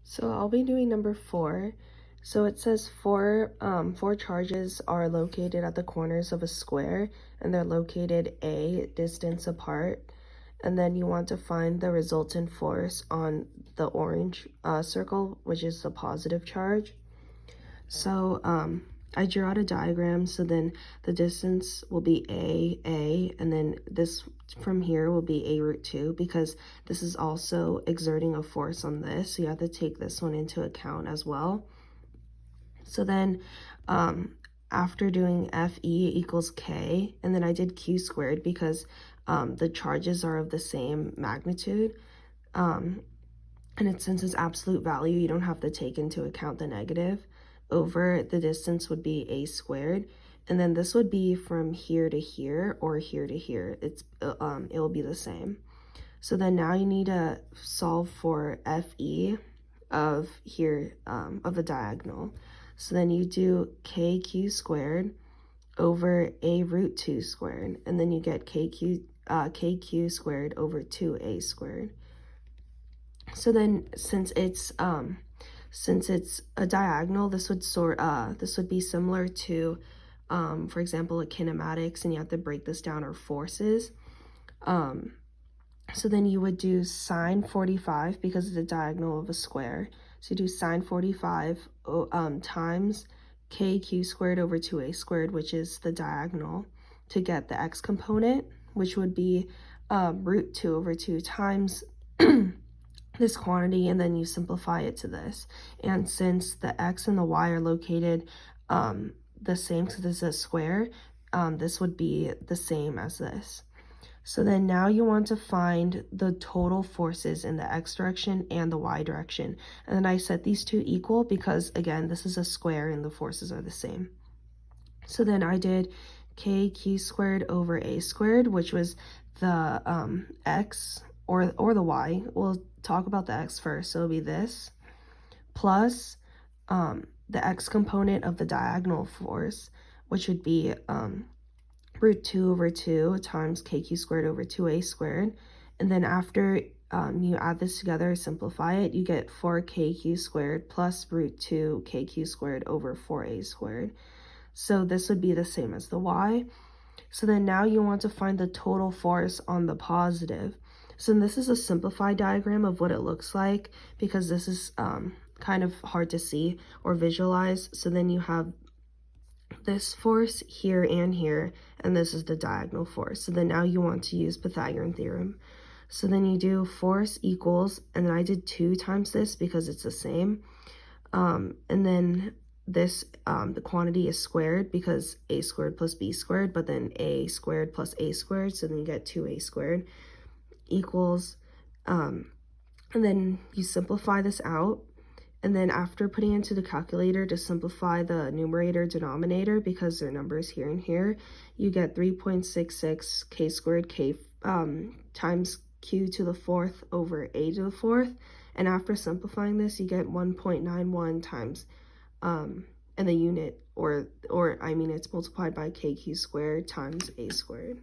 So I'll be doing number 4. So it says four charges are located at the corners of a square, and they're located a distance apart. And then you want to find the resultant force on the orange circle, which is the positive charge. So I drew out a diagram, so then the distance will be a, and then this from here will be a root 2, because this is also exerting a force on this, so you have to take this one into account as well. So then after doing Fe equals K, and then I did Q squared because the charges are of the same magnitude. And since it's absolute value, you don't have to take into account the negative. Over the distance would be a squared, and then this would be from here to here or here to here. It will be the same. So then now you need to solve for Fe of here of the diagonal. So then you do kq squared over a root 2 squared, and then you get kq squared over 2a squared. So then since it's a diagonal, this would be similar to for example, a kinematics, and you have to break this down, or forces. So then you would do sine 45 because it's a diagonal of a square. So you do sine 45 times kq squared over 2a squared, which is the diagonal, to get the x component, which would be root 2 over 2 times this quantity, and then you simplify it to this. And since the x and the y are located the same, because this is a square, this would be the same as this. So then now you want to find the total forces in the x direction and the y direction. And then I set these two equal because, again, this is a square and the forces are the same. So then I did kq squared over a squared, which was the x or the y. We'll talk about the x first. So it'll be this plus the x component of the diagonal force, which would be root 2 over 2 times kq squared over 2a squared. And then after you add this together, simplify it, you get 4kq squared plus root 2 kq squared over 4a squared. So this would be the same as the y. So then now you want to find the total force on the positive. So this is a simplified diagram of what it looks like, because this is kind of hard to see or visualize. So then you have this force here and here, and this is the diagonal force. So then now you want to use Pythagorean theorem. So then you do force equals, and then I did 2 times this because it's the same. And then this, the quantity is squared because a squared plus b squared, but then a squared plus a squared, so then you get 2a squared equals, and then you simplify this out. And then after putting into the calculator to simplify the numerator denominator, because their numbers here and here, you get 3.66 k squared k times q to the 4th over a to the 4th. And after simplifying this, you get 1.91 times, and the unit, or I mean, it's multiplied by kq squared times a squared.